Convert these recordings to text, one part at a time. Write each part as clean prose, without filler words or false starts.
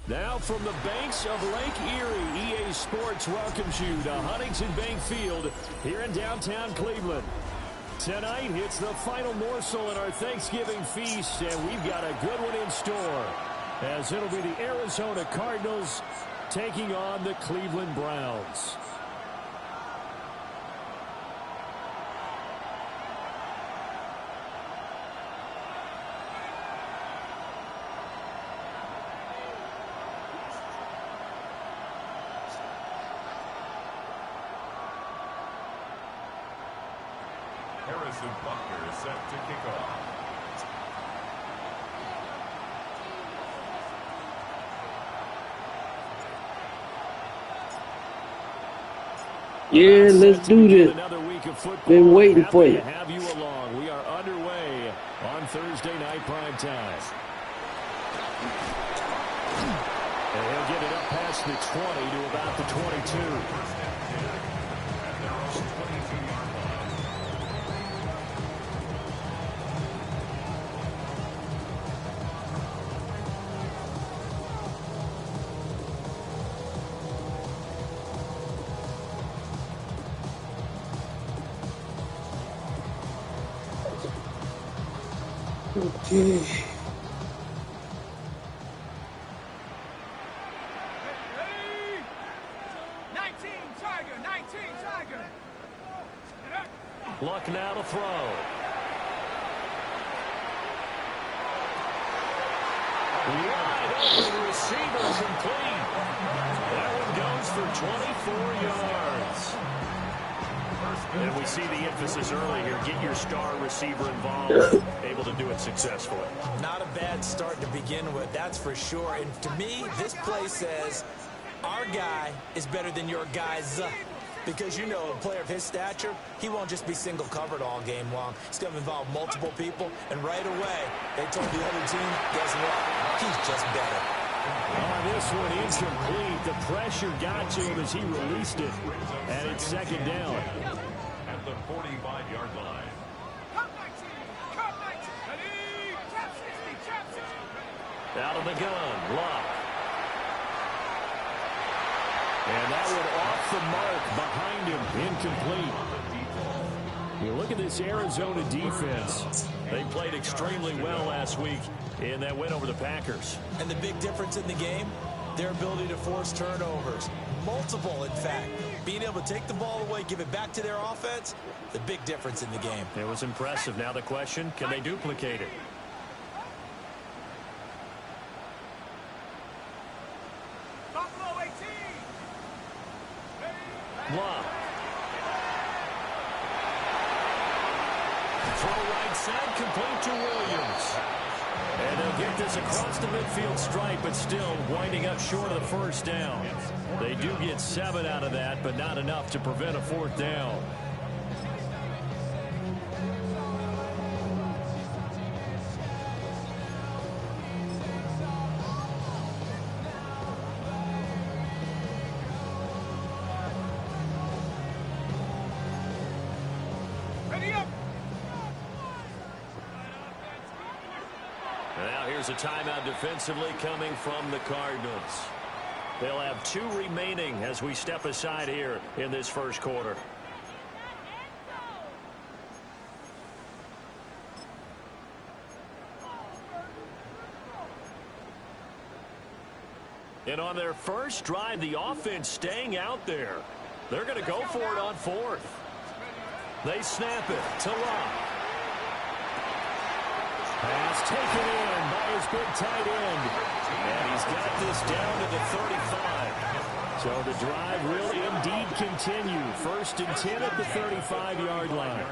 Now from the banks of Lake Erie, EA Sports welcomes you to Huntington Bank Field here in downtown Cleveland. Tonight, it's the final morsel in our Thanksgiving feast, and we've got a good one in store, as it'll be the Arizona Cardinals taking on the Cleveland Browns. Harrison Butker is set to kick off. Yeah, let's do this. Been waiting for you. Have you along. We are underway on Thursday night prime time. And he'll get it up past the 20 to about the 22. Okay. Luck now to throw. Wide open receiver complete. That one goes for 24 yards. And we see the emphasis early here. Get your star receiver involved. Able to do it successfully. Not a bad start to begin with, that's for sure. And to me, this play says our guy is better than your guys. Because, you know, a player of his stature, he won't just be single covered all game long. He's going to involve multiple people. And right away, they told the other team, guess what? He's just better. On this one, incomplete. The pressure got to him as he released it. And it's second down. At the 45-yard line. Out of the gun, Luck. And that one off the mark behind him, incomplete. You look at this Arizona defense. They played extremely well last week in that win over the Packers. And the big difference in the game, their ability to force turnovers. Multiple, in fact. Being able to take the ball away, give it back to their offense, the big difference in the game. It was impressive. Now the question, can they duplicate it? Luck. Throw right side, complete to Williams. And they'll get this across the midfield stripe, but still winding up short of the first down. They do get 7 out of that, but not enough to prevent a fourth down. Here's a timeout defensively coming from the Cardinals. They'll have 2 remaining as we step aside here in this first quarter. And on their first drive, the offense staying out there. They're going to go for it on 4th. They snap it to Luck. Pass taken in by his big tight end. And he's got this down to the 35. So the drive will indeed continue. 1st and 10 at the 35-yard line.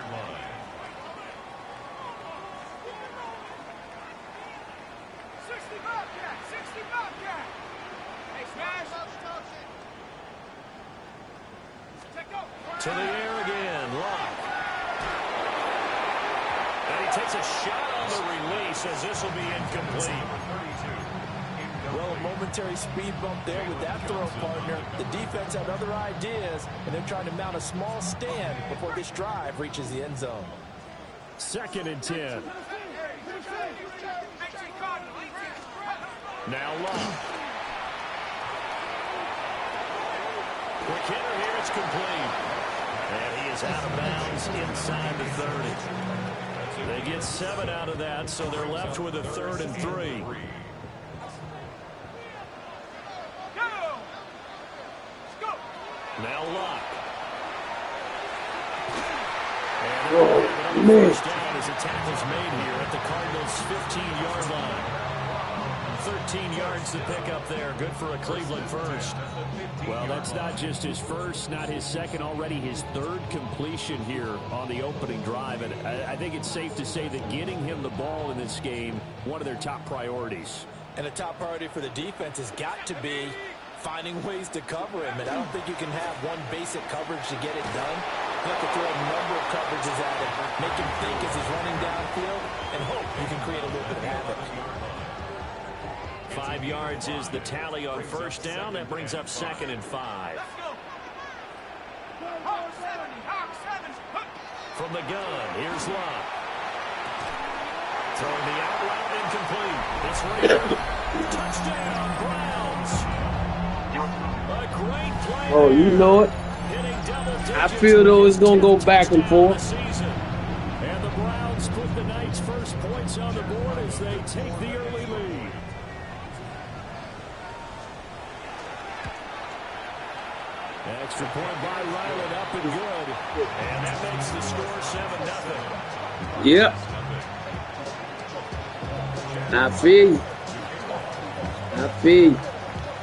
To the air again, Luck. And he takes a shot on the release as this will be incomplete. Well, a momentary speed bump there with that throw, partner. The defense had other ideas, and they're trying to mount a small stand before this drive reaches the end zone. 2nd and 10. Now Luck. McKinnon here, it's complete. And he is out of bounds inside the 30. They get 7 out of that, so they're left with a 3rd and 3. Now Luck. And first down as a tackle's made here at the Cardinals' 15-yard line. 13 yards to pick up there. Good for a Cleveland first. Well, that's not just his first, not his second, already his 3rd completion here on the opening drive. And I think it's safe to say that getting him the ball in this game, one of their top priorities. And a top priority for the defense has got to be finding ways to cover him. And I don't think you can have one basic coverage to get it done. You have to throw a number of coverages at him, make him think as he's running downfield, and hope you can create a little bit of havoc. 5 yards is the tally on first down. That brings up 2nd and 5. From the gun, here's Luck. Throwing the out route incomplete. It's Reader. Touchdown, Browns. A great play. Oh, you know it. I feel though it's going to go back and forth. And the Browns put the Knights' first points on the board as they take the early lead. Extra point by Ryland, up and good. And that makes the score 7-0. Yep. I feel you. I feel you.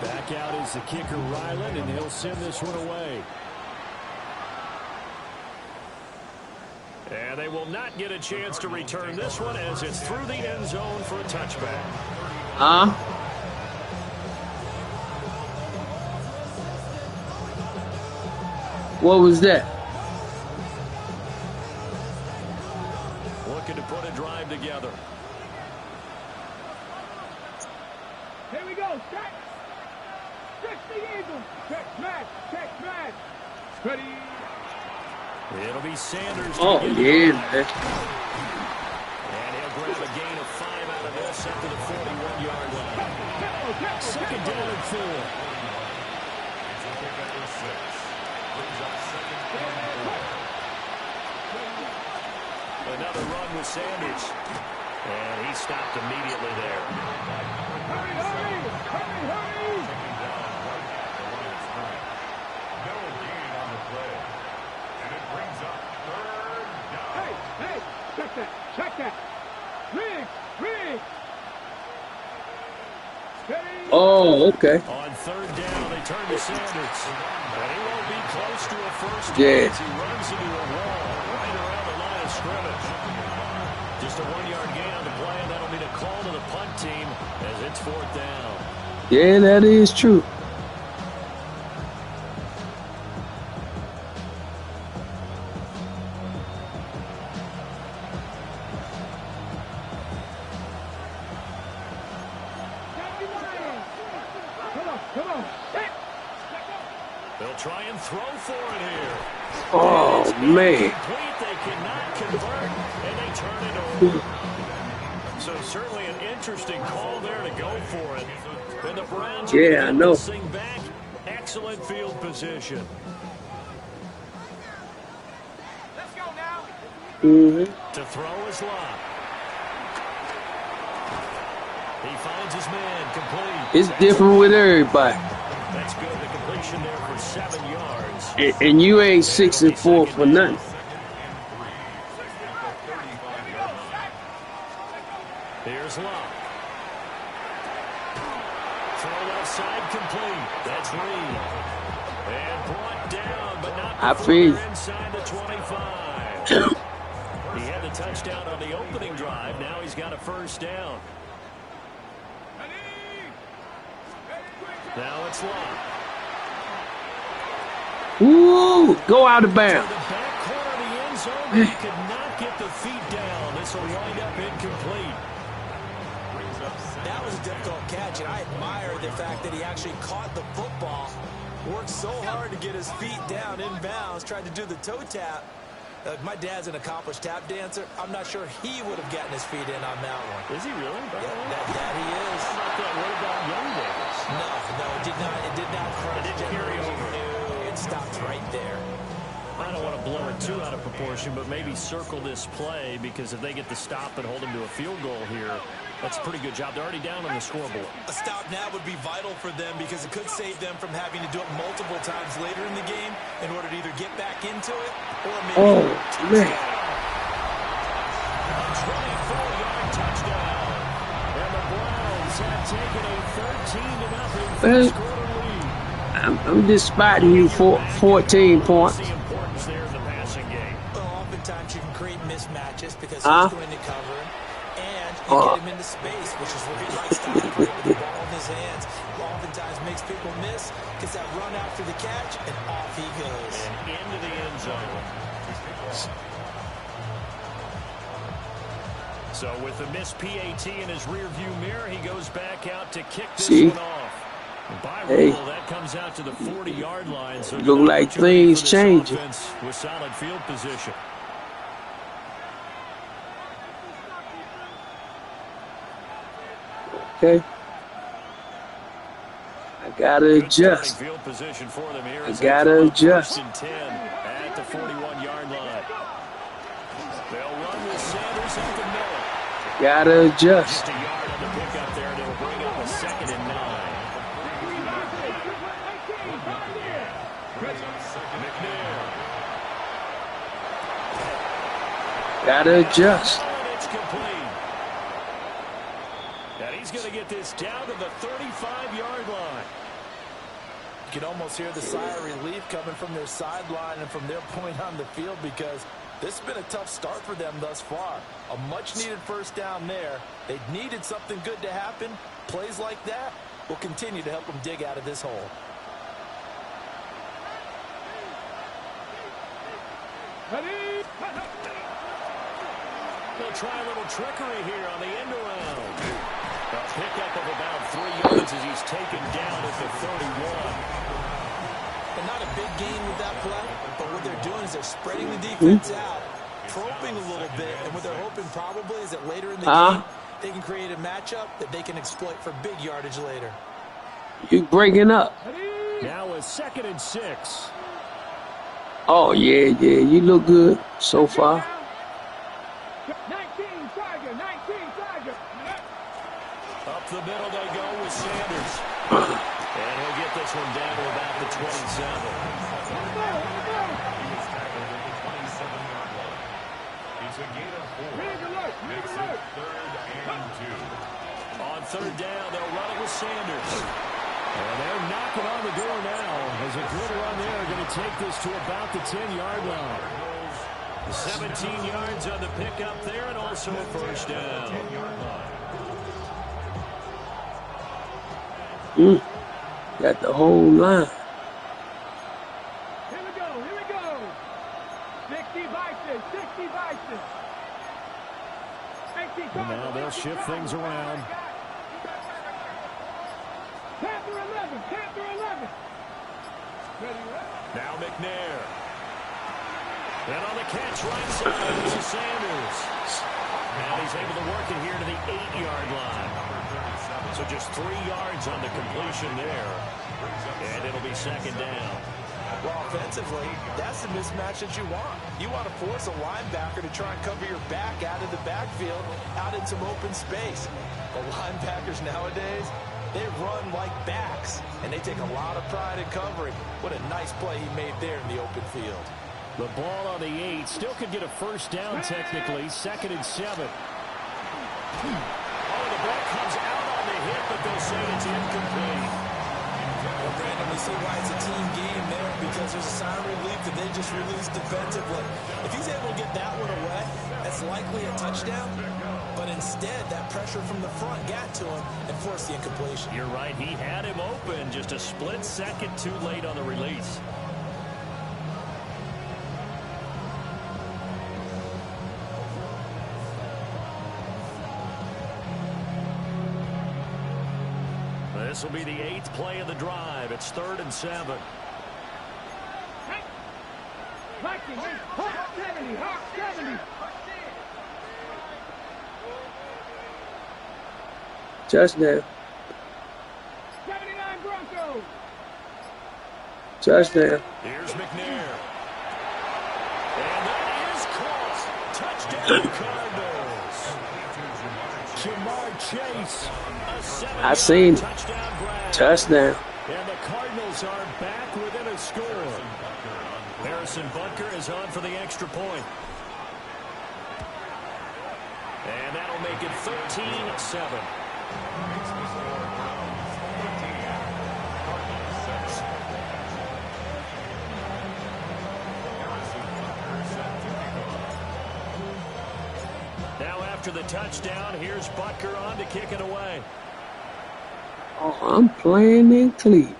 Back out is the kicker, Ryland, and he'll send this one away. And they will not get a chance to return this one as it's through the end zone for a touchback. What was that? Looking to put a drive together. Here we go. Check. Check the Eagles. Check match. Check match. Ready. It'll be Sanders. Oh, yeah, man. And he'll grab a gain of 5 out of this up to the 41-yard line. 2nd down and 4. Another run with Sanders. And he stopped immediately there. Hurry, hurry, hurry, hurry. No gain on the play. And it brings up 3rd down. Hey, hey, check that, check that. Riggs. Steady. Oh, okay. On 3rd down, they turn to Sanders. But he won't be close to a first down Yeah. as he runs into a wall right around the line of scrimmage. Just a 1-yard gain on the play, and that'll mean a call to the punt team as it's 4th down. Yeah, that is true. Come on. Hit. They'll try and throw for it here. Oh, man. Complete, they cannot convert, and they turn it over. So certainly an interesting call there to go for it. And the Browns Yeah, I know. sing back. Excellent field position. Let's go now. To throw is Luck. He finds his man, complete. It's different with everybody. That's good. The completion there for 7 yards. And you ain't 6 and 4 for nothing. Here's Luck. Throw left side complete. That's Reed. And brought down, but not I before feel. they're inside the 25. He had the touchdown on the opening drive. Now he's got a first down. Now it's Luck. Ooh, go out of To bounds. the back corner of the end zone, but he could not get the feet down. This will wind up incomplete. That was a difficult catch, and I admire the fact that he actually caught the football, worked so hard to get his feet down inbounds, tried to do the toe tap. My dad's an accomplished tap dancer. I'm not sure he would have gotten his feet in on that one. Is he really? Yeah, that he is. What about young Davis? No, it did not. It did not. It didn't carry over. No, it stopped right there. I don't want to blow it too out of proportion, but maybe circle this play, because if they get the stop and hold them to a field goal here, that's a pretty good job. They're already down on the scoreboard. A stop now would be vital for them because it could save them from having to do it multiple times later in the game in order to either get back into it or maybe... Oh, man. A 24-yard touchdown. And the Browns have taken a 13-0 first quarter lead. I'm just spotting you for 14 points. The importance there in the passing game. Well, oftentimes you can create mismatches because he's going to cover him, and you get him into space, which is where he likes to operate with the ball in his hands. Oftentimes makes people miss, gets that run after the catch, and off he goes. And into the end zone. So with the missed PAT in his rearview mirror, he goes back out to kick this one off. By rule, that comes out to the 40-yard line. So look like things changing. With solid field position. Okay. I gotta adjust. Field position for them here. I gotta adjust. 10 at the 41-yard line. They'll run with Sanders up the middle. Gotta adjust. Just a yard on the pickup there, and it'll bring up a 2nd and 9. Gotta adjust. It's complete. And he's going to get this down to the 35-yard line. You can almost hear the sigh of relief coming from their sideline and from their point on the field, because this has been a tough start for them thus far. A much-needed first down there. They needed something good to happen. Plays like that will continue to help them dig out of this hole. They'll try a little trickery here on the end around. A pickup of about 3 yards as he's taken down at the 31. And not a big gain with that play, but what they're doing is they're spreading the defense out, probing a little bit, and what they're hoping probably is that later in the game, they can create a matchup that they can exploit for big yardage later. You breaking up. Now a 2nd and 6. Oh, yeah. You look good so far. 19, Tiger, 19, Tiger. Up the middle they go with Sanders. And he'll get this one down to about the 27. It's a gain of 4. Makes it 3rd and 2. On 3rd down, they'll run it with Sanders. And they're knocking on the door now as a good run there going to take this to about the 10-yard line. 17 yards on the pickup there, and also a first down. Got the whole line. Here we go. 60 Bison, 60 Bison. And now they'll shift things around. Panther 11, Panther 11. Now McNair. And on the catch right side, this is Sanders. Now he's able to work it here to the 8-yard line. So just 3 yards on the completion there. And it'll be 2nd down. Well, offensively, that's the mismatch that you want. You want to force a linebacker to try and cover your back out of the backfield, out in some open space. The linebackers nowadays, they run like backs, and they take a lot of pride in covering. What a nice play he made there in the open field. The ball on the 8. Still could get a first down technically. 2nd and 7. Oh, the ball comes out on the hit, but they'll say it's incomplete. Well, Brandon, we see why it's a team game there, because there's a sign of relief that they just released defensively. If he's able to get that one away, that's likely a touchdown. But instead, that pressure from the front got to him and forced the incompletion. You're right. He had him open. Just a split second too late on the release. This will be the 8th play of the drive. It's 3rd and 7. Hawk 70, Hawk 70. Touchdown. 79 Broncos. Touchdown. Here's McNair. And that is caught. Touchdown Cardinals. Jamar Chase. I seen it. Touchdown grab. Touchdown. And the Cardinals are back within a score. Harrison Butker is on for the extra point. And that'll make it 13-7. Now after the touchdown, here's Butker on to kick it away. Oh, I'm playing in Cleveland.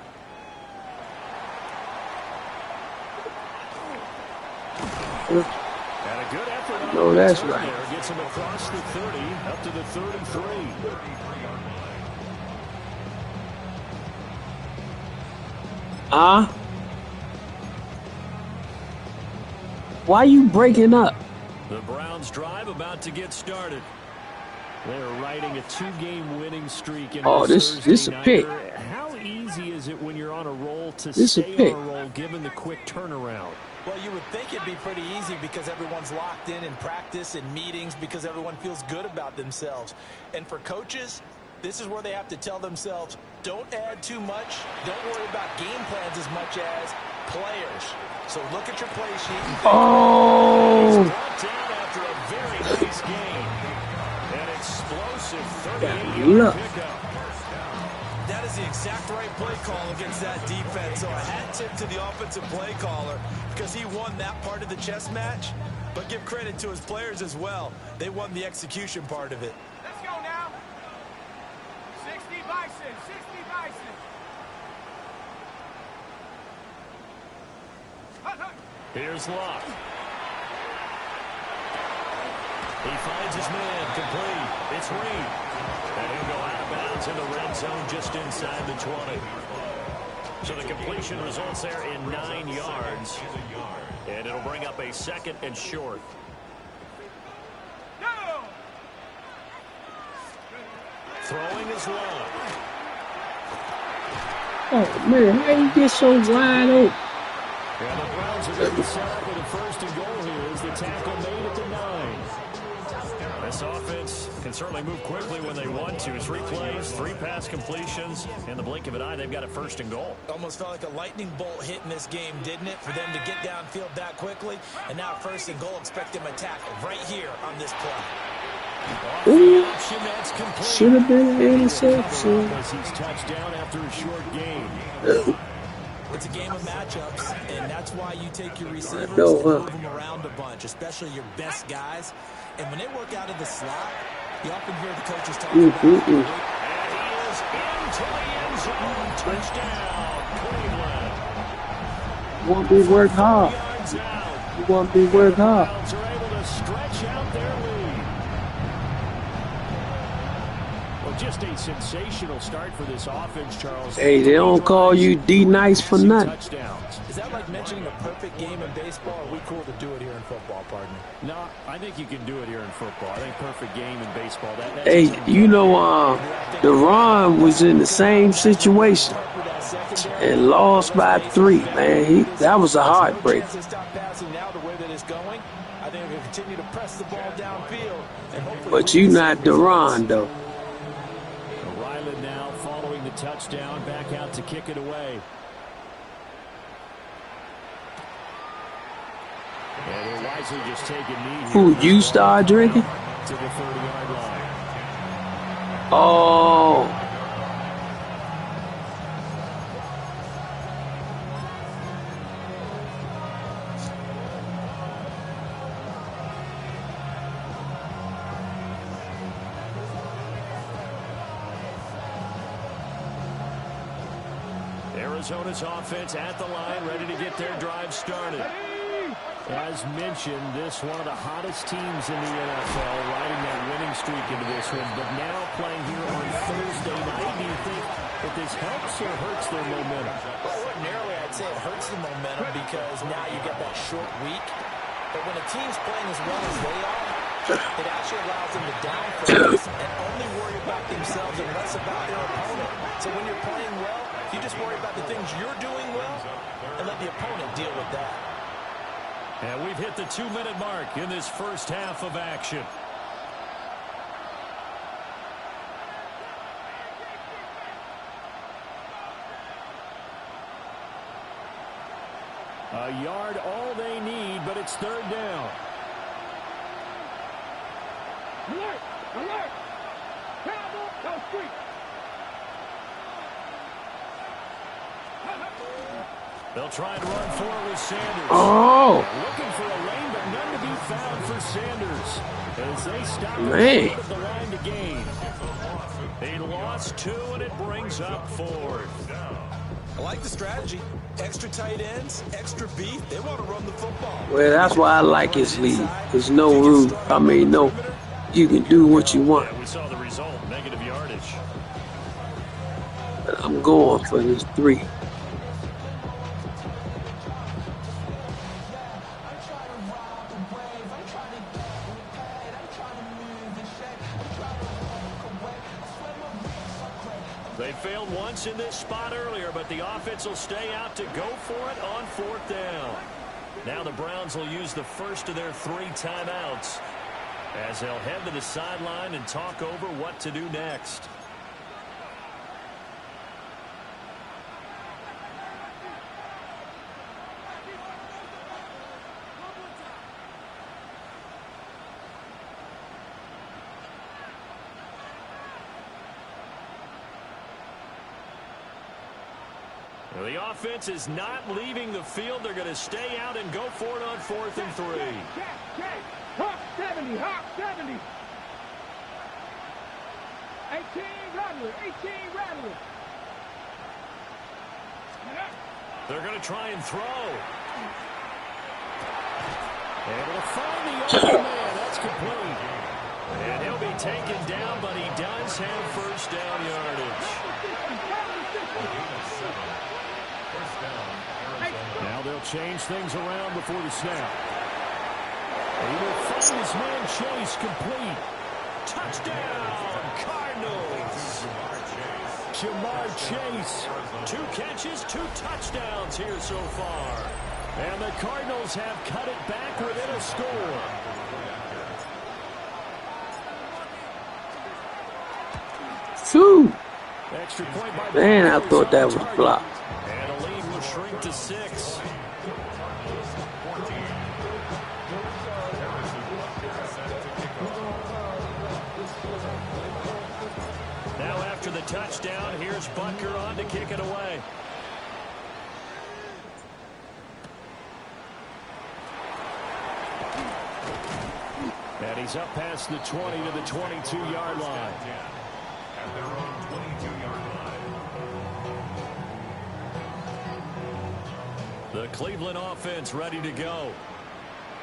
And a good effort on No, the that's return right. there. Gets him across the 30, up to the 33. Why you breaking up? The Browns drive about to get started. They're riding a 2-game winning streak in This a pick. How easy is it when you're on a roll to This a stay pick. on a roll given the quick turnaround? Well, you would think it'd be pretty easy because everyone's locked in practice and meetings because everyone feels good about themselves. And for coaches, this is where they have to tell themselves, don't add too much. Don't worry about game plans as much as players. So look at your play sheet and think, Oh, Brought down after a very nice game. An explosive got 38-yard luck. pickup. that is the exact right play call against that defense. So a hat tip to the offensive play caller because he won that part of the chess match. But give credit to his players as well. They won the execution part of it. Let's go now. 60 Bison, 60 Bison. Hut, hut. Here's Locke. He finds his man complete. It's Reed. And he'll go out of bounds in the red zone just inside the 20. So the completion results there in 9 yards. And it'll bring up a 2nd and short. Go. Throwing is Locke. oh man, how you get so wide open? And the Browns are going to set up with a 1st and goal here as the tackle made at the 9. This offense can certainly move quickly when they want to. 3 plays, 3 pass completions. In the blink of an eye, they've got a 1st and goal. Almost felt like a lightning bolt hit in this game, didn't it? For them to get downfield that quickly. And now 1st and goal, expect them to tackle right here on this play. Ooh, Option that's complete. should have been an interception. As he's touched down after a short game. It's a game of matchups, and that's why you take your receivers know, and huh? move them around a bunch, especially your best guys. And when they work out of the slot, you often hear the coaches talk about And he is into the end zone. Touchdown, Cleveland. Want to be work hard. Yards out. You want to be work hard. Browns are able to stretch out their lead. Well, just a sensational start for this offense, Charles. Hey, they don't call you D-Nice for nothing. Touchdowns. Is that like mentioning a perfect game in baseball? Or are we cool to do it here in football, partner? No, I think you can do it here in football. I think perfect game in baseball. That's Hey, you know, Deron was in the same situation and lost by 3, man. That was a heartbreak. Stop passing now the way that it's going. I think we continue to press the ball downfield. And hopefully But you not Deron, though. Ryland now following the touchdown, back out to kick it away. And he'll wisely just take a knee here. Who, you start drinking? To the 30-yard line. Oh, Arizona's offense at the line, ready to get their drive started. As mentioned, this one of the hottest teams in the NFL, riding that winning streak into this one, but now playing here on Thursday night. Do you think that this helps or hurts their momentum? Well, ordinarily, I'd say it hurts the momentum because now you get that short week. But when a team's playing as well as they are, it actually allows them to downfocus and only worry about themselves and less about their opponent. So when you're playing well, if you just worry about the things you're doing well, and let the opponent deal with that. And we've hit the 2-minute mark in this first half of action. A yard all they need, but it's third down. Alert! Alert! Cowboy, go street! They'll try and run for it with Sanders. Oh, Looking for a lane, but none to be found for Sanders. As they stop man. at the line to gain. They lost 2, and it brings up 4th. I like the strategy. Extra tight ends, extra beef. They want to run the football. Well, that's why I like his league. There's no rule. I mean, no, you can do what you want. Yeah, we saw the result, negative yardage. But I'm going for this 3. They failed once in this spot earlier, but the offense will stay out to go for it on 4th down. Now the Browns will use the first of their 3 timeouts as they'll head to the sideline and talk over what to do next. Well, the offense is not leaving the field. They're going to stay out and go for it on 4th and 3. Check. Hawk 70, Hawk 70. 18 Rattler, 18 Rattler. They're going to try and throw. Able to find the open man. That's complete. And he'll be taken down, but he does have first down yardage. Now they'll change things around before the snap. He will find his man Chase complete. Touchdown, Cardinals. Jamar Chase, 2 catches, 2 touchdowns here so far. And the Cardinals have cut it back within a score. Phew. Extra point by Man, I thought that was blocked. And a lead will shrink to 6. Now after the touchdown, here's Butker on to kick it away. And he's up past the 20 to the 22-yard line. At their own 22-yard line. The Cleveland offense ready to go.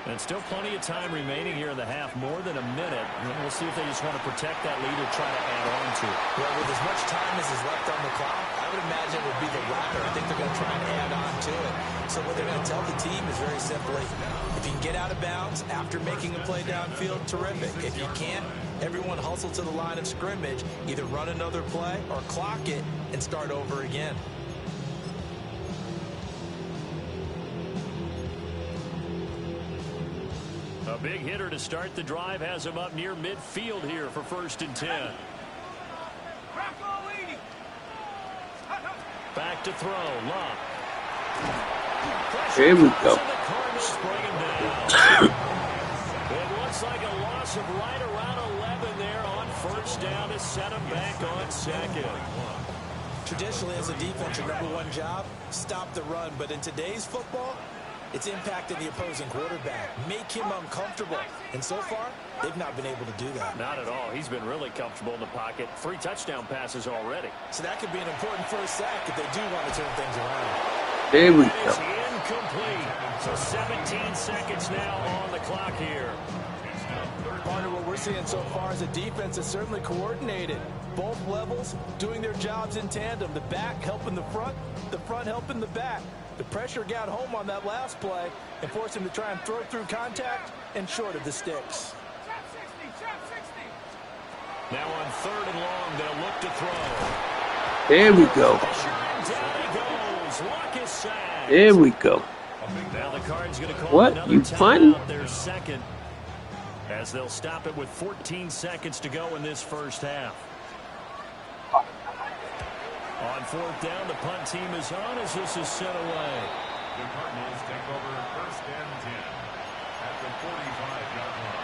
And still plenty of time remaining here in the half, more than a minute. We'll see if they just want to protect that lead or try to add on to it. Well, with as much time as is left on the clock, I would imagine it would be the latter. I think they're going to try and add on to it. So what they're going to tell the team is very simply, if you can get out of bounds after making a play downfield, terrific. If you can't, everyone hustle to the line of scrimmage, either run another play or clock it and start over again. A big hitter to start the drive has him up near midfield here for 1st and 10. Back to throw. Love. Here we go. It looks like a loss of right around 11 there on 1st down to set him back on 2nd. Traditionally, as a defense, your #1 job, stop the run. But in today's football, it's impacting the opposing quarterback. Make him uncomfortable. And so far, they've not been able to do that. Not at all. He's been really comfortable in the pocket. 3 touchdown passes already. So that could be an important first sack if they do want to turn things around. There we It's go. incomplete. So 17 seconds now on the clock here. Partner, what we're seeing so far is a defense that's certainly coordinated. Both levels doing their jobs in tandem. The back helping the front helping the back. The pressure got home on that last play and forced him to try and throw through contact and short of the sticks. Now on 3rd and long, they'll look to throw. There we go. Down he goes. Luck is sacked. There we go. Now the Card's going to call What? another You punting? timeout, their second, as they'll stop it with 14 seconds to go in this first half. On fourth down, the punt team is on as this is sent away. The Cardinals take over 1st and 10 at the 45-yard line.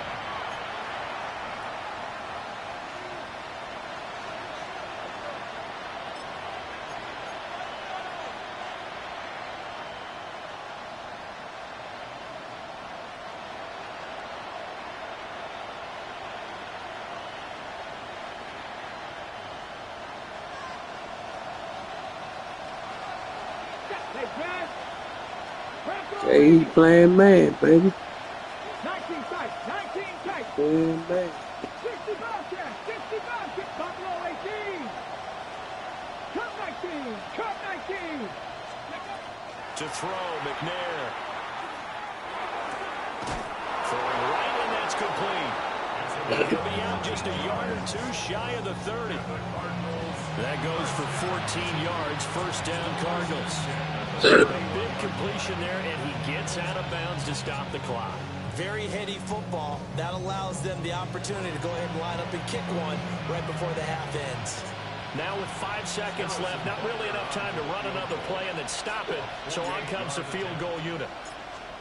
Hey, he playing man, baby. 19 tight, 19 tight. Playing man. 60 Bobcats, 60 Bobcats, Buffalo 18. Cut 19, cut 19. To throw, McNair. Throwing right, and that's complete. He'll be out just a yard or two shy of the 30. That goes for 14 yards, first down Cardinals. A big completion there, and he gets out of bounds to stop the clock. Very heady football. That allows them the opportunity to go ahead and line up and kick one right before the half ends. Now with 5 seconds left, not really enough time to run another play and then stop it. So on comes the field goal unit.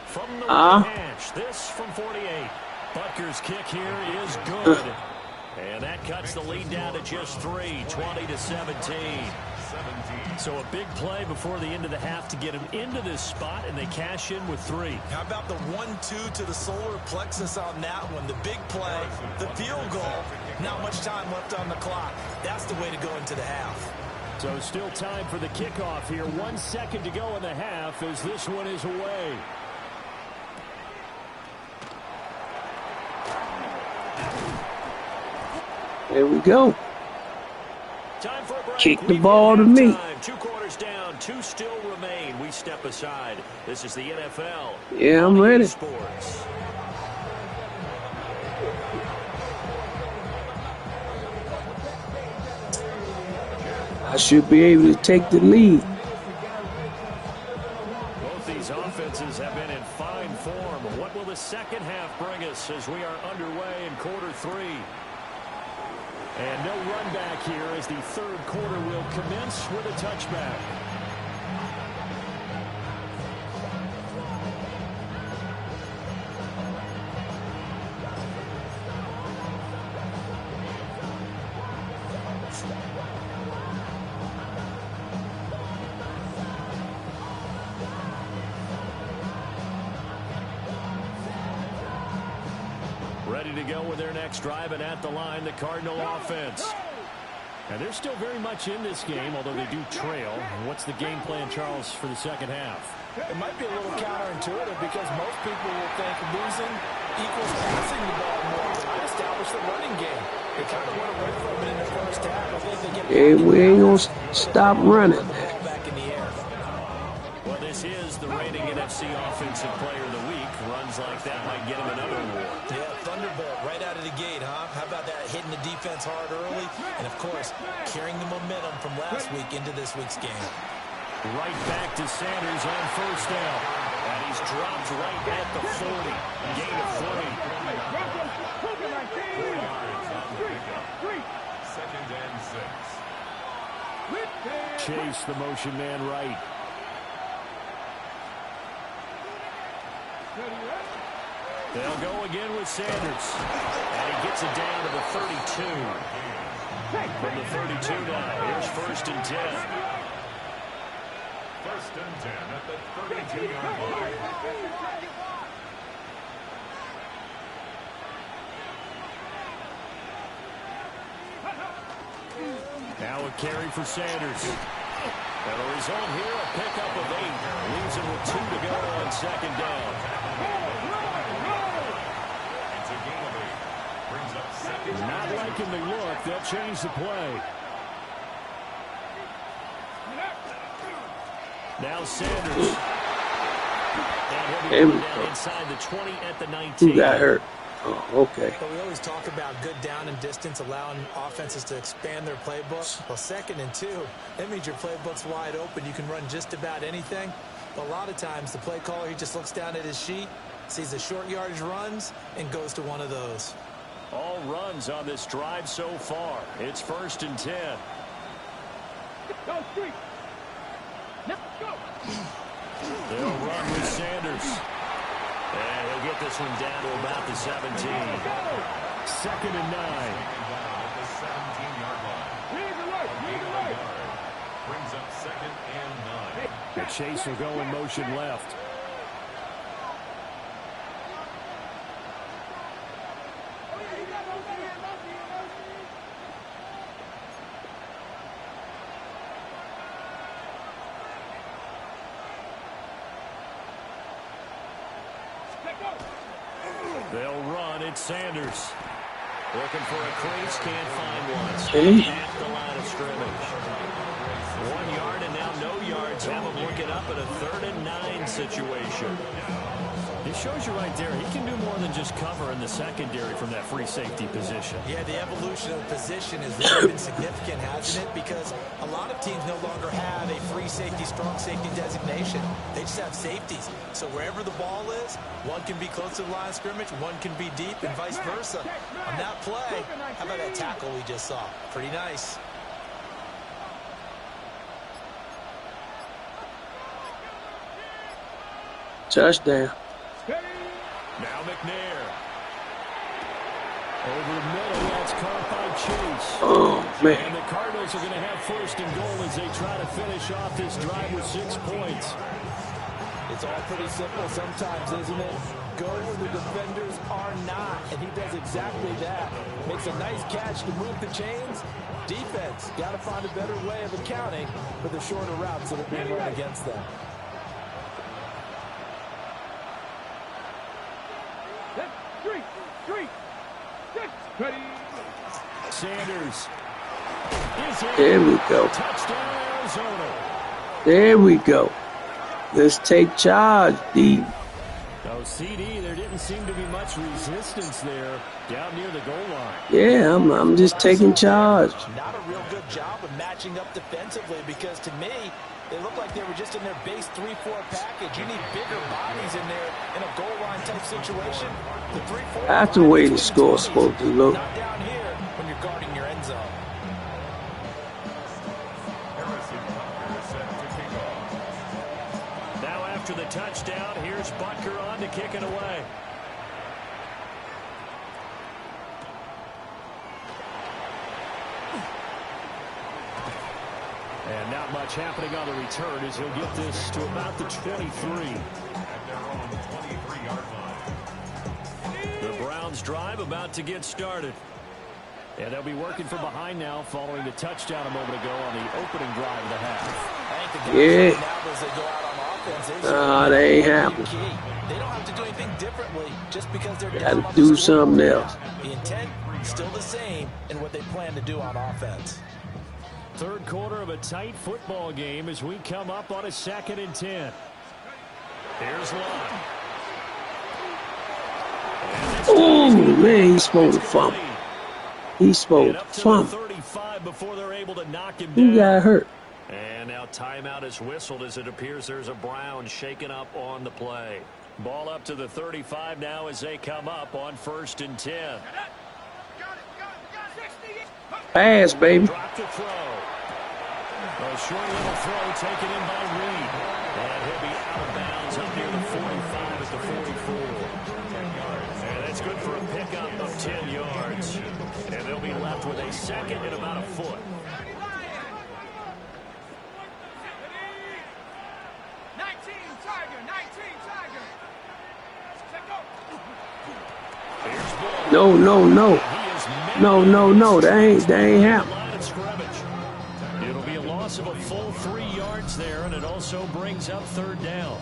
From the right hash, this from 48. Butker's kick here is good. And that cuts the lead down to just 3, 20-17. So a big play before the end of the half to get him into this spot, and they cash in with 3. How about the 1-2 to the solar plexus on that one? The big play, the field goal. Not much time left on the clock. That's the way to go into the half. So still time for the kickoff here. 1 second to go in the half as this one is away. There we go. Time for a break. Kick the ball to me. 2 quarters down, 2 still remain. We step aside. This is the NFL. Yeah, I'm ready. Sports. I should be able to take the lead. Both these offenses have been in fine form. What will the second half bring us as we are underway in quarter 3? And no run back here as the third quarter will commence with a touchback. Ready to go with their next drive, and at the line, the Cardinal offense. And they're still very much in this game, although they do trail. What's the game plan, Charles, for the second half? It might be a little counterintuitive because most people will think losing equals passing the ball more. I established the running game. They kind of went away from it in the first half. I think they get Hey, we ain't going to stop running. back in the air. Well, this is the reigning NFC Offensive Player of the Week. Runs like that might get him another award. Yeah, Thunderbolt right out of the gate, huh? How about that, hitting the defense hard early? And, of course, carrying the momentum from last week into this week's game. Right back to Sanders on first down. And he's dropped right at the 40. Gain of 3. 2 yards on the pickup. 2nd and 6. Chase the motion man right. They'll go again with Sanders. And he gets it down to the 32. From the 32 now, here's 1st and 10. 1st and 10 at the 32-yard line. Now a carry for Sanders. And the result here, a pickup of 8. Leaves him with 2 to go on 2nd down. It's a gain of 8. Brings up 2nd. Not liking the look. They'll change the play. Now Sanders. And he'll be down inside the 20 at the 19. Who got hurt? Oh, okay. But we always talk about good down and distance, allowing offenses to expand their playbook. Well, 2nd and 2, that means your playbook's wide open. You can run just about anything. But a lot of times the play caller, he just looks down at his sheet, sees the short yardage runs, and goes to one of those. All runs on this drive so far. It's 1st and 10. Go, street. Now, go. They'll run with Sanders. And he'll get this one down to about the 17. 2nd and 9. At the 17-yard line. Read the right, read the right. Brings up 2nd and 9. The chase will go in motion left. They'll run. It's Sanders. Looking for a crease, can't find one. At the line of scrimmage. 1 yard and now no yards. Have him looking up at a 3rd and 9 situation. It shows you right there, he can do more than just cover in the secondary from that free safety position. Yeah, the evolution of the position has really been significant, hasn't it? Because a lot of teams no longer have a free safety, strong safety designation. They just have safeties. So wherever the ball is, one can be close to the line of scrimmage, one can be deep, and vice versa. On that play, how about that tackle we just saw? Pretty nice. Touchdown. Now McNair. Over the middle, that's caught by Chase. Oh, man. And the Cardinals are going to have 1st and goal as they try to finish off this drive with 6 points. It's all pretty simple sometimes, isn't it? Go where the defenders are not, and he does exactly that. Makes a nice catch to move the chains. Defense, got to find a better way of accounting for the shorter routes that are being run against them. Sanders. There we go. Touchdown, Arizona. There we go. Let's take charge, D. No, CD, there didn't seem to be much resistance there down near the goal line. Yeah, I'm just taking charge. Not a real good job of matching up defensively because to me, they look like they were just in their base 3-4 package. You need bigger bodies in there in a goal line type situation. The 3-4. That's the way the score's supposed to look. Not down here when you're guarding your end zone. Now after the touchdown, here's Butker on to kick it away. And not much happening on the return as he'll get this to about the 23. At their own 23-yard line. The Browns drive about to get started. And they'll be working from behind now following the touchdown a moment ago on the opening drive of the half. Yeah. They ain't happening. They don't have to do anything differently just because they're Got to do something else. The intent still the same in what they plan to do on offense. Third quarter of a tight football game as we come up on a 2nd and 10. Here's Lott. Oh, man, he's supposed to fumble. He's supposed to fumble. 35 before they're able to knock him Who down. got hurt? And now timeout is whistled as it appears there's a Brown shaken up on the play. Ball up to the 35 now as they come up on 1st and 10. Pass, baby. Drop to throw. A short little throw taken in by Reed. And he'll be out of bounds up near the 45 at the 44. And that's good for a pickup of 10 yards. And they'll be left with a 2nd and about a foot. No, no, no. No, no, no. That ain't happening. It'll be a loss of a full 3 yards there, and it also brings up 3rd down.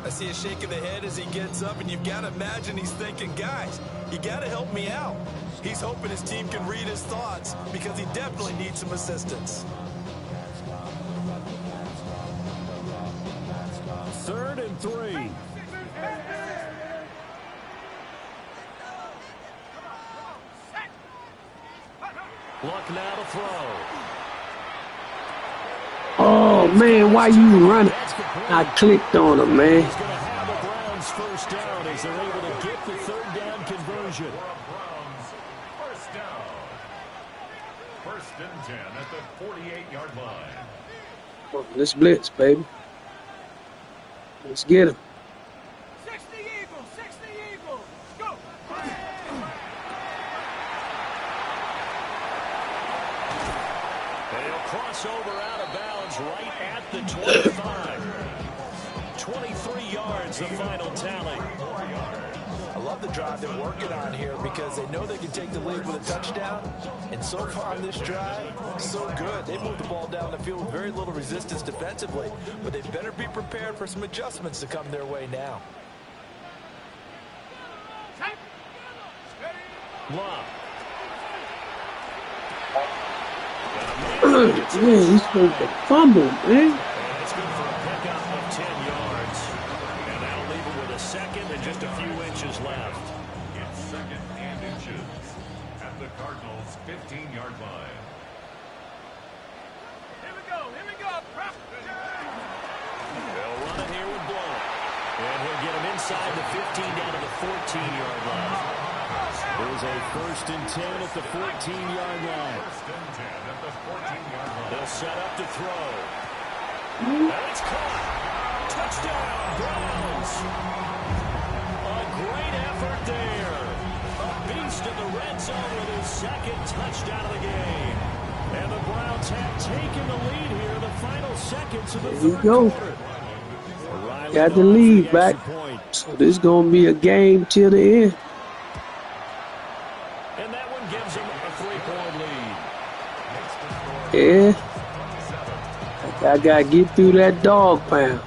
I see a shake of the head as he gets up, and you've got to imagine he's thinking, guys, you got to help me out. He's hoping his team can read his thoughts because he definitely needs some assistance. 3rd and 3. Luck now to throw. Oh, man, why you running? I clicked on him, man. He's going to have the Browns first down as they're able to get the third down conversion. Browns first down. First and 10 at the 48-yard line. Let's blitz, baby. Let's get him. 60 Eagles, 60 Eagles. Go. They'll cross over out of bounds right at the 25. 23 yards, the final tally. I love the drive they're working on here because they know they can take the lead with a touchdown. And so far on this drive, so good. They moved the ball down the field with very little resistance defensively. But they better be prepared for some adjustments to come their way now. Love. Man, he's supposed to fumble, man. And it's good for a pickup of 10 yards. And that'll leave him with a second and just a few inches left. It's second and inches at the Cardinals' 15-yard line. Here we go. Here we go. They'll run it here with Blow. And he'll get him inside the 15 down to the 14-yard line. There's a first and 10 at the 14-yard line. First and 10 at the 14-yard line. They'll set up to throw. And it's caught. Touchdown, Browns. A great effort there. A beast in the red zone with his second touchdown of the game. And the Browns have taken the lead here in the final seconds of the There you third go. quarter. Riley Got the on for lead extra back. point. So this is going to be a game till the end. And that one gives him a 3-point lead. Yeah. I got to get through that dog pound.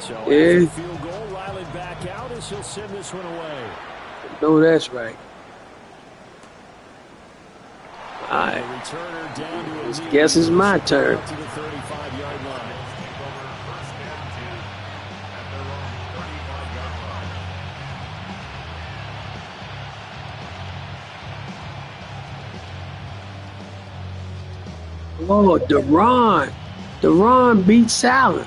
So Yeah. after the field goal, Riley back out as he'll send this one away. No, that's right. All The right. returner down to a This knee. guess is my turn. Out to the 35-yard line. First and 10 at their own 35-yard line. Oh, Deron. Deron beats Allen.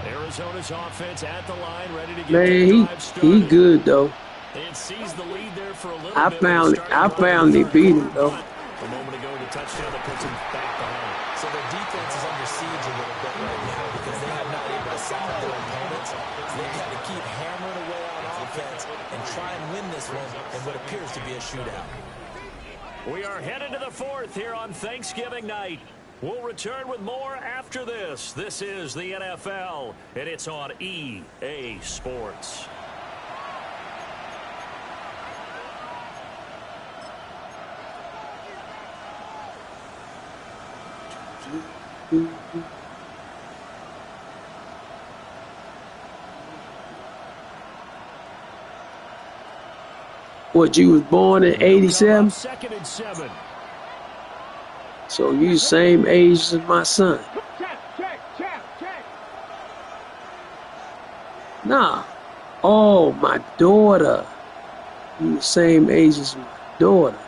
Arizona's offense at the line, ready to get Man, the he drive started. good though. It seized the lead there for a little I bit. found Started running they the beat third him though. quarter, but a moment ago, the touchdown that puts him back behind. So their defense is under siege a little bit right now because they have not able to stop their opponents. So they've got to keep hammering away on offense and try and win this one in what appears to be a shootout. We are headed to the fourth here on Thanksgiving night. We'll return with more after this. This is the NFL, and it's on EA Sports. What, you was born in 87? Second and 7. So you the same age as my son. Check. Nah. Oh, my daughter. You the same age as my daughter.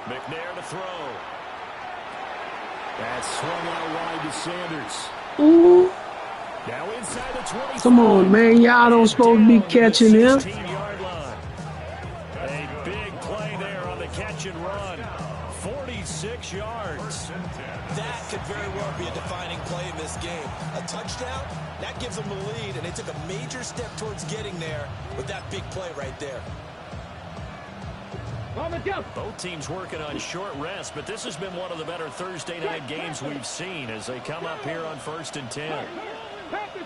McNair to throw. That's swung out wide to Sanders. Ooh. Now inside the 25. Come on, man. Y'all don't supposed to be catching him. 16-yard line. A big play there on the catch and run. 46 yards. That could very well be a defining play in this game. A touchdown, that gives them the lead, and they took a major step towards getting there with that big play right there. Both teams working on short rest, but this has been one of the better Thursday night games we've seen as they come up here on 1st and 10. Pass the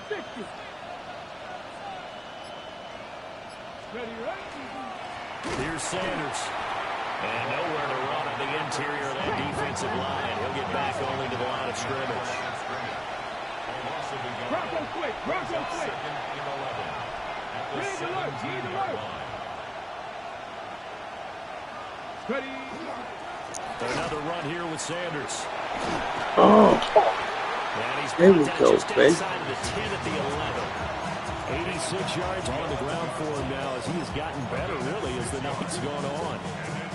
60. Ready, right? Here's Sanders. And nowhere to run at the interior of that defensive line. He'll get back only to the line of scrimmage. Bronco quick. Need alert. Ready. Another run here with Sanders. Oh, And he's there we brought down go, just baby. inside of the 10 at the 11. 86 yards on the ground for him now as he has gotten better, really, as the night's gone on.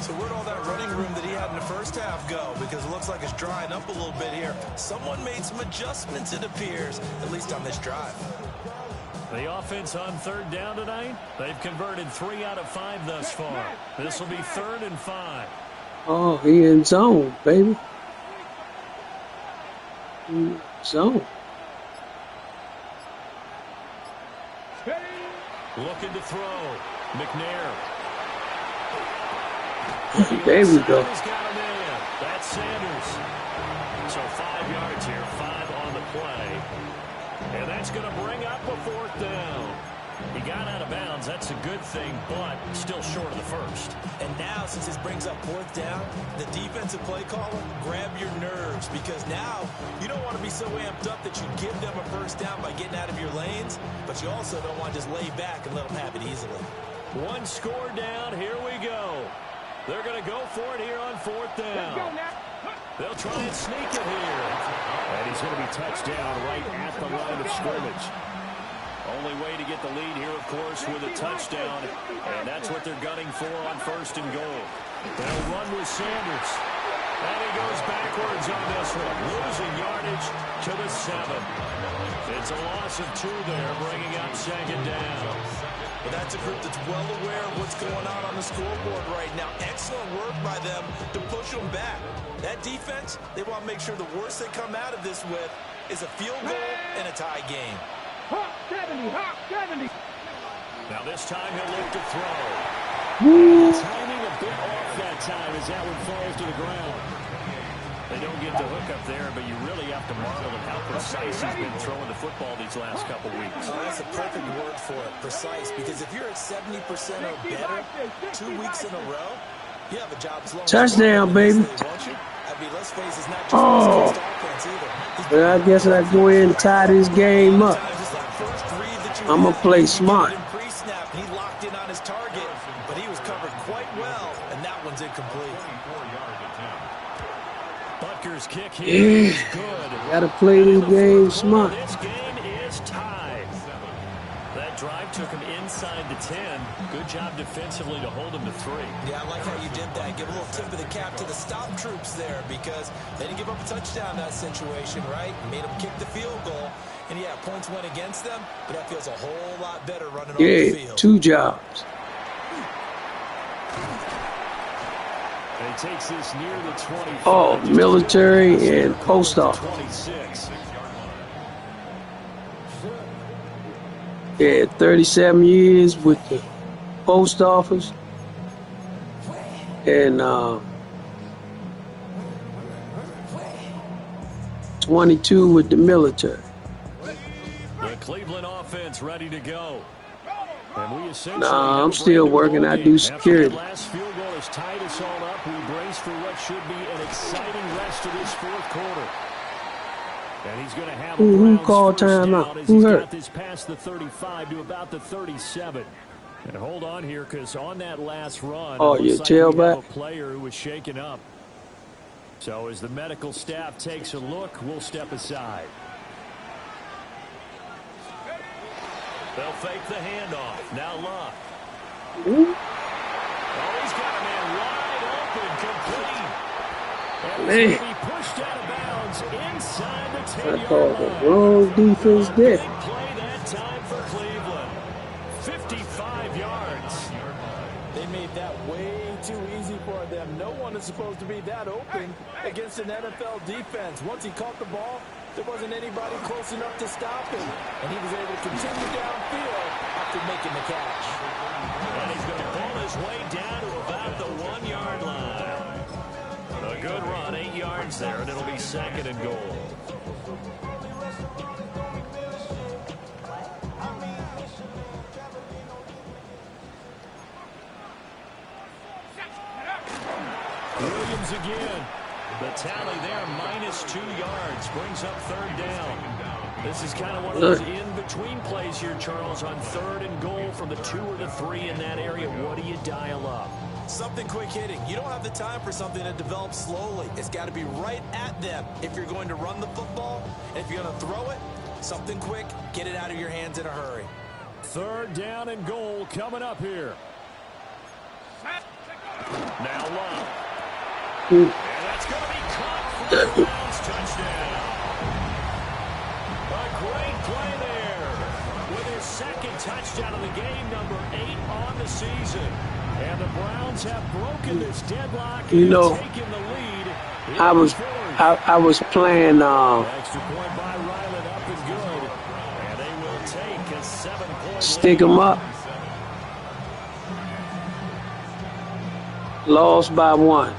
So where'd all that running room that he had in the first half go? Because it looks like it's drying up a little bit here. Someone made some adjustments, it appears, at least on this drive. The offense on third down tonight, they've converted 3 out of 5 thus far. This will be 3rd and 5. Oh, he in zone, baby. Zone. Looking to throw. McNair. There we go. That's Sanders. So 5 yards here, 5 on the play. And that's going to bring up a 4th down. He got out of bounds. That's a good thing, but still short of the first. And now, since this brings up 4th down, the defensive play caller, grab your nerves, because now you don't want to be so amped up that you give them a first down by getting out of your lanes, but you also don't want to just lay back and let them have it easily. 1 score down. Here we go. They're going to go for it here on 4th down. They'll try and sneak it here. And he's going to be touched down right at the line of scrimmage. Only way to get the lead here, of course, with a touchdown. And that's what they're gunning for on 1st and goal. They'll run with Sanders. And he goes backwards on this one. Losing yardage to the 7. It's a loss of 2 there, bringing up 2nd down. Well, that's a group that's well aware of what's going on the scoreboard right now. Excellent work by them to push them back. That defense, they want to make sure the worst they come out of this with is a field goal and a tie game. Hawk 70, Hawk 70. Now this time he'll look to throw. Timing a bit off that time as that one falls to the ground. They don't get the hook up there, but you really have to marvel at how precise he's been throwing the football these last couple weeks. Oh, that's a perfect word for it, precise, because if you're at 70% or better 2 weeks in a row, you have a job as long as Touchdown, baby. I mean, let's face it, it's not just Oh. offense either. But I guess I go in and tie this game up. I'm going to play smart. Pre-snap, he locked in on his target, but he was covered quite well, and that one's incomplete. Butker's kick here is good. Gotta play this game smart. This game is tied. That drive took him inside the 10. Good job defensively to hold him to 3. Yeah, I like how you did that. Give a little tip of the cap to the stop troops there, because they didn't give up a touchdown in that situation, right? Made them kick the field goal. And yeah, points went against them, but that feels a whole lot better running on the field. Yeah, 2 jobs. And he takes this near the 20. Oh, military and post office. 26. Yeah, 37 years with the post office. And 22 with the military. The Cleveland offense ready to go. And we essentially Nah, I'm still working. I do security. After that last field goal has tied us all up. We brace for what should be an exciting rest of this 4th quarter. And he's going to have Who called timeout? Who hurt? Got this past the 35 to about the 37. And hold on here, because on that last run, Oh, it your looks like we have tailback? a player who was shaken up. So as the medical staff takes a look, we'll step aside. They'll fake the handoff. Now Luck. Oh, he's got a man wide open, complete. And Man. he's going to be pushed out of bounds inside the 10-yard I called the line. wrong defense there. Big play that time for Cleveland. 55 yards. They made that way too easy for them. No one is supposed to be that open against an NFL defense. Once he caught the ball, there wasn't anybody close enough to stop him, and he was able to continue downfield after making the catch. And he's going to pull his way down to about the 1-yard line. A good run, 8 yards there, and it'll be 2nd and goal. Williams again. The tally there, -2 yards, brings up 3rd down. This is kind of one of those in-between plays here, Charles, on 3rd and goal from the 2 or the 3 in that area. What do you dial up? Something quick hitting. You don't have the time for something that develops slowly. It's got to be right at them if you're going to run the football. And if you're going to throw it, something quick, get it out of your hands in a hurry. Third down and goal coming up here. Now Love. And that's going to be caught for the Browns touchdown. A great play there. With his second touchdown of the game, number 8 on the season. And the Browns have broken this deadlock and taken the lead. I was playing Extra point by Ryland up and good. And they will take a 7-point stick 'em up. Lost by 1.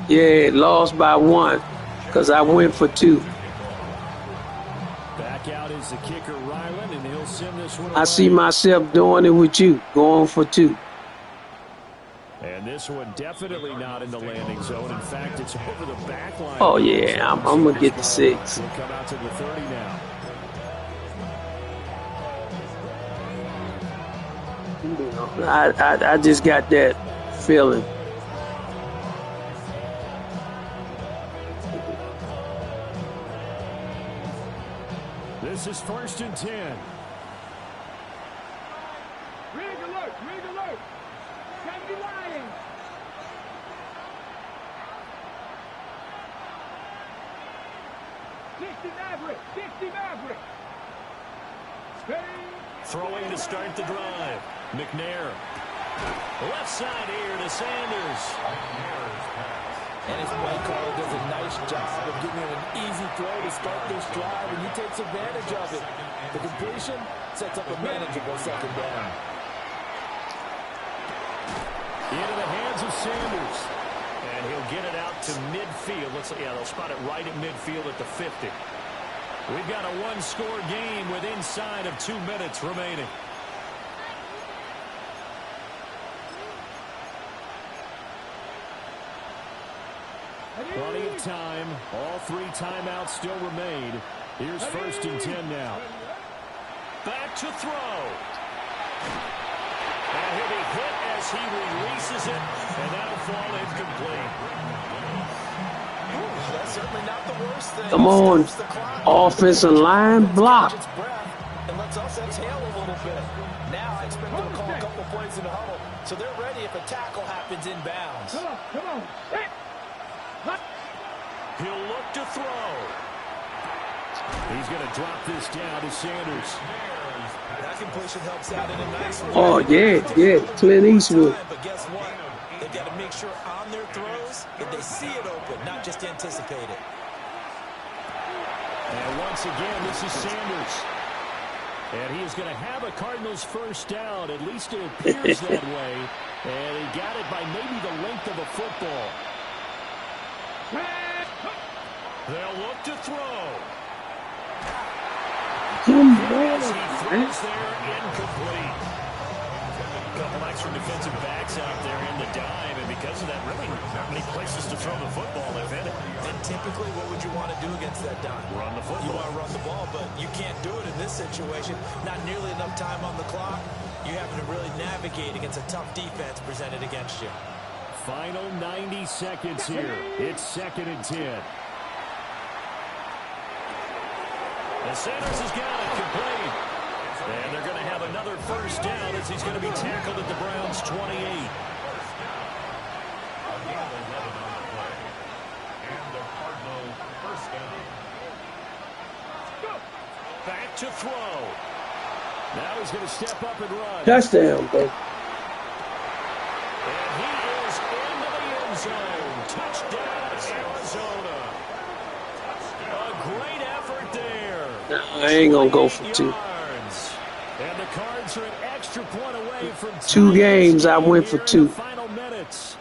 Yeah, lost by 1 because I went for 2. Back out is the kicker Ryland, and he'll send this one away. I see myself doing it with you, going for 2. And this one definitely not in the landing zone. In fact, it's over the back line. Oh yeah, I'm gonna get the 6. We'll come out to the 30 now. I just got that feeling. This is 1st and 10. Rig alert! Rig alert! Kennedy Lions! Maverick! 60 Maverick! Steady! Throwing to start the drive. McNair. Left side here to Sanders. And his play caller does a nice job of giving him an easy throw to start this drive, and he takes advantage of it. The completion sets up a manageable second down. Into the hands of Sanders. And he'll get it out to midfield. They'll spot it right at midfield at the 50. We've got a one-score game with inside of 2 minutes remaining. Plenty of time. All 3 timeouts still remain. Here's 1st and 10 now. Back to throw. And he'll be hit as he releases it, and that'll fall incomplete. That's certainly not the worst thing. Come on, offensive line block. And lets us exhale a little bit. Now I expect them to call a couple plays in the huddle, so they're ready if a tackle happens inbounds. Come on. He'll look to throw. He's going to drop this down to Sanders. That completion helps out in a nice way. Oh, yeah, Clint Eastwood. But guess what? They've got to make sure on their throws that they see it open, not just anticipate it. And once again, this is Sanders. And he is going to have a Cardinals first down. At least it appears that way. And he got it by maybe the length of a football. They'll look to throw. As he throws there, incomplete. A couple extra defensive backs out there in the dime, and because of that, really not many places to throw the football, if any. And typically, what would you want to do against that dime? Run the football. You want to run the ball, but you can't do it in this situation. Not nearly enough time on the clock. You have to really navigate against a tough defense presented against you. Final 90 seconds here. It's 2nd and 10. And Sanders has got it complete. And they're going to have another first down as he's going to be tackled at the Browns' 28. Back to throw. Now he's going to step up and run. Touchdown, bro. And he is into the end zone. Touchdown, Arizona. A great effort there. I ain't going to go for 2. And the Cards are an extra point away from 2 games, I went for 2. Final minutes.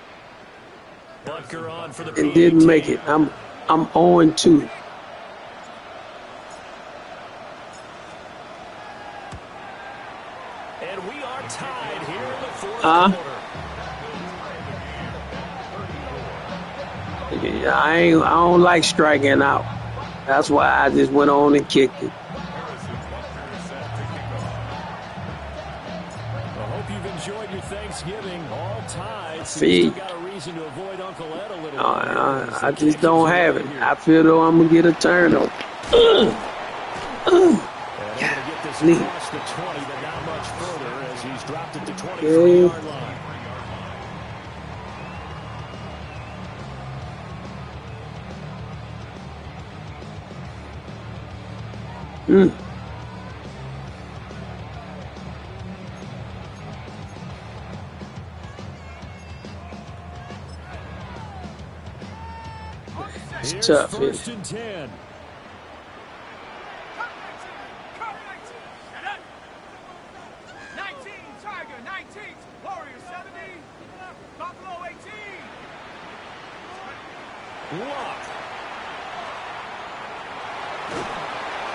Butker on for the And didn't make it. I'm 0-2. And we are tied here in the 4th quarter. Yeah, I don't like striking out. That's why I just went on and kicked it. I hope you've enjoyed your Thanksgiving. All tied. So Feed. you got a reason to avoid Uncle Ed a little bit. I just don't have it. I feel though I'm going to get a turnover. And able to get this across the 20, but not much further as he's dropped it to 23-yard line. It's tough. First and 10.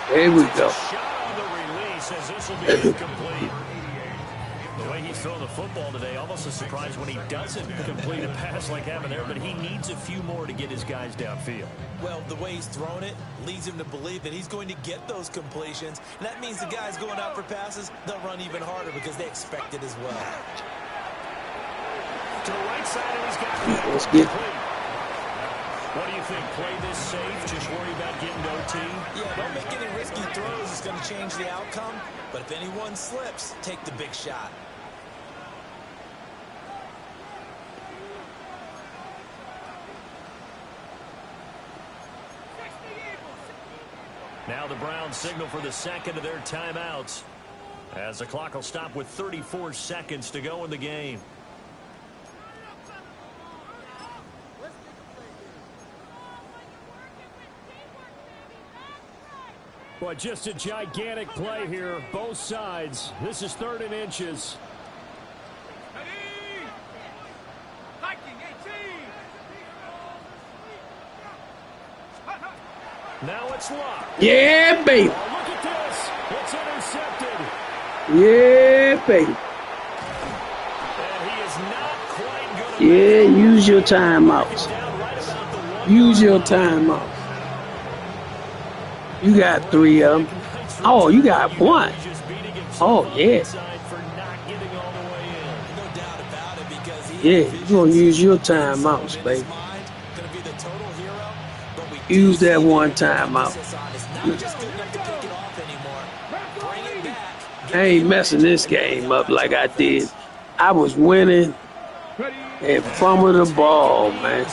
There we go. Shot on the release as this will be incomplete. The way he's throwing the football today, almost a surprise when he doesn't complete a pass like having there, but he needs a few more to get his guys downfield. Well, the way he's thrown it leads him to believe that he's going to get those completions. And that means the guys going out for passes, they'll run even harder because they expect it as well. To the right side, and he's got it. Let's get What do you think? Play this safe, just worry about getting to OT? Yeah, don't make any risky throws. It's going to change the outcome. But if anyone slips, take the big shot. Now the Browns signal for the second of their timeouts, as the clock will stop with 34 seconds to go in the game. Boy, just a gigantic play here, both sides. This is 3rd and inches. Now it's locked. Yeah, baby. Oh, look at this. It's intercepted. Yeah, baby. And he is not quite going to Yeah, use your timeouts. Use your timeouts. You got 3 of them. Oh, you got 1. Oh, yeah. Yeah, you're going to use your timeouts, baby. Use that one timeout. I ain't messing this game up like I did. I was winning and fumbled the ball, man.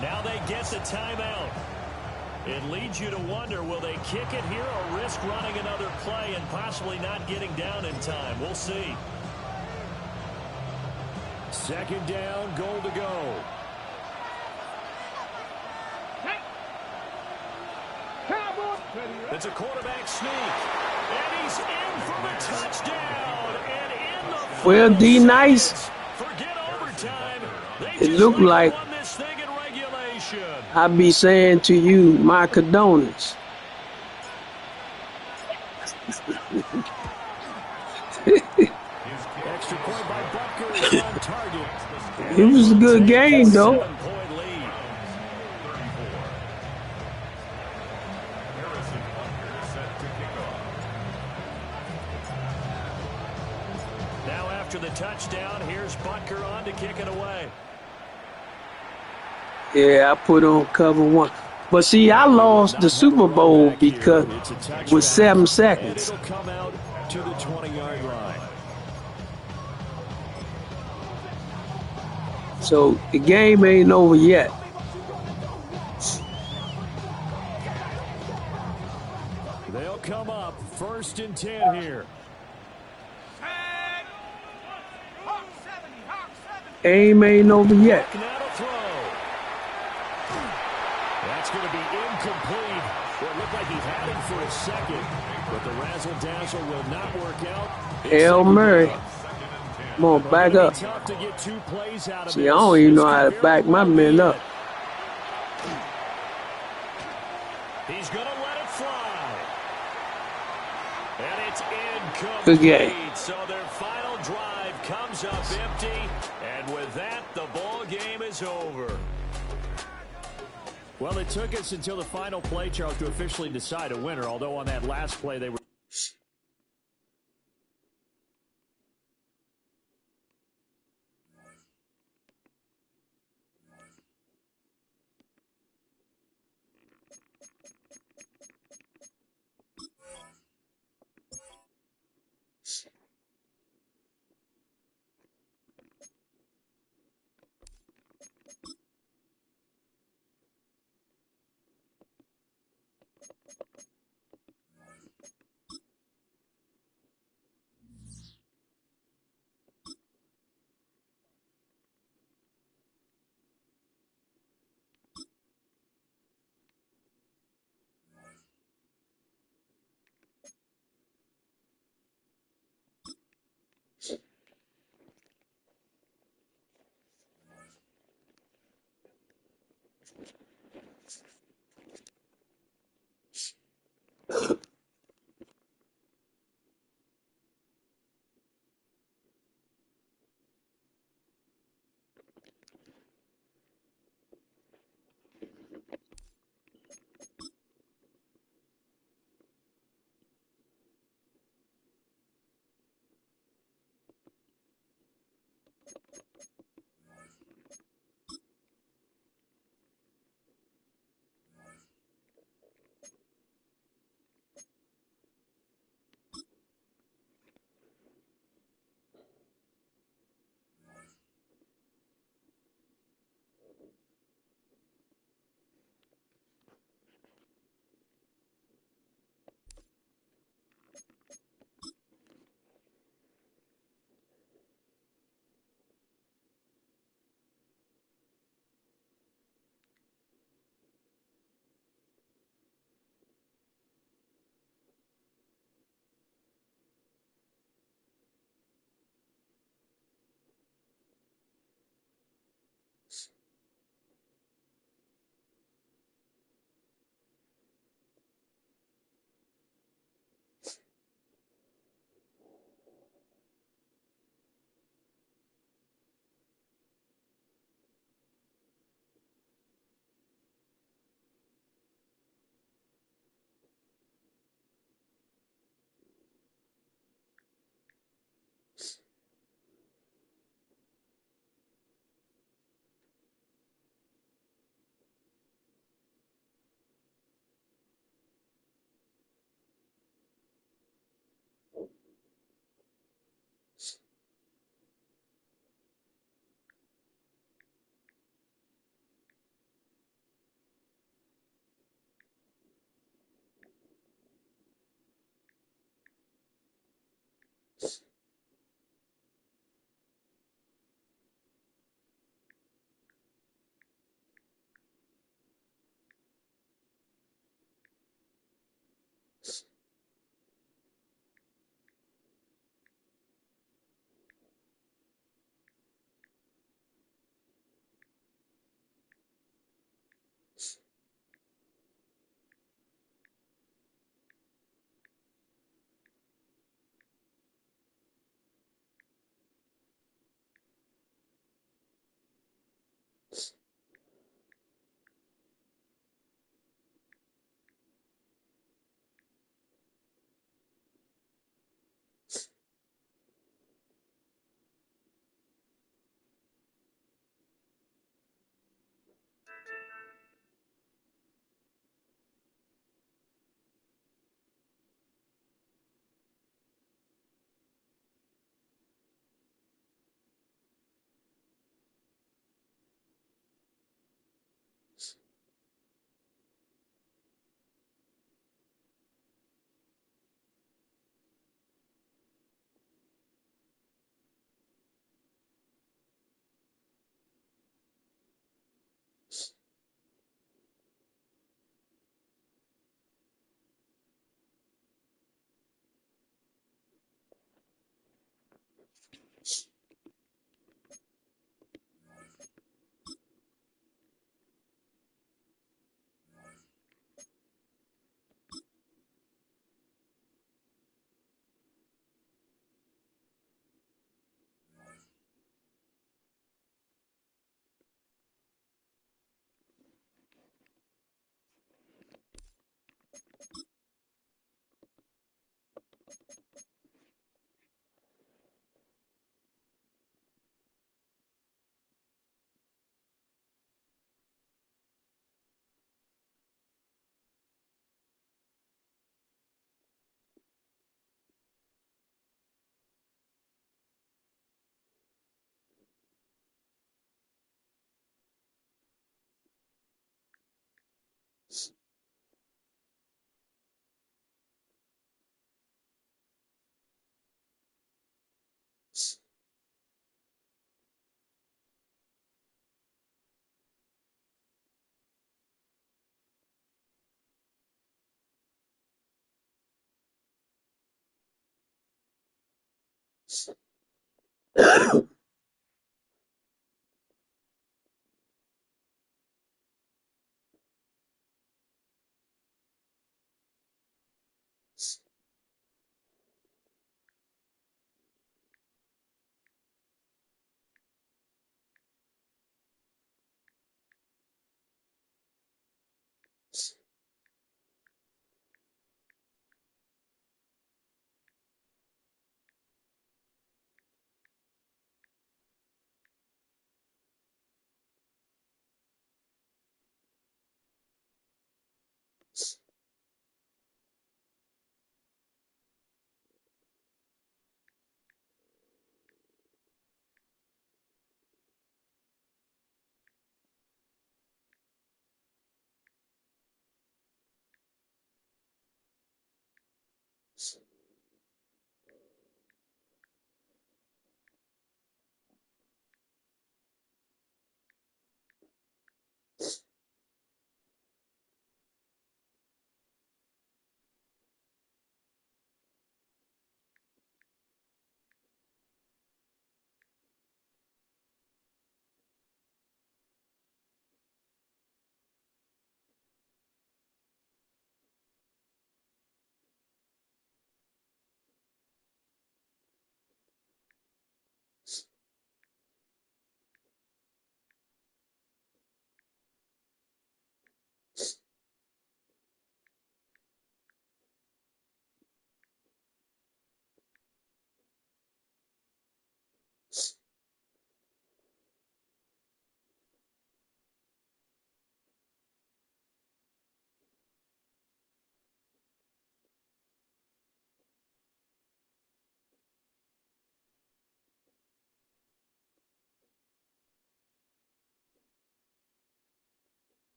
Now they get the timeout. It leads you to wonder, will they kick it here or risk running another play and possibly not getting down in time? We'll see. 2nd down, goal to go. It's a quarterback sneak. And he's in for the touchdown. And in the Well, D nice. forget overtime. It looked like I be saying to you, my condolences. It was a good game, though. Now after the touchdown, here's Butker on to kick it away. Yeah, I put on cover 1. But see, I lost the Super Bowl because with 7 seconds. It'll come out to the 20-yard line. So the game ain't over yet. They'll come up 1st and 10 here. Game ain't over yet. That's going to be incomplete. Well, it looked like he had it for a second, but the razzle-dazzle will not work out. Hail Mary. Come on, back up. See, I don't even know how to back my men up. He's going to let it fly. And it's incomplete. Good game. So their final drive comes up empty. And with that, the ball game is over. Well, it took us until the final play, Charles, to officially decide a winner, although on that last play they were...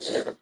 See.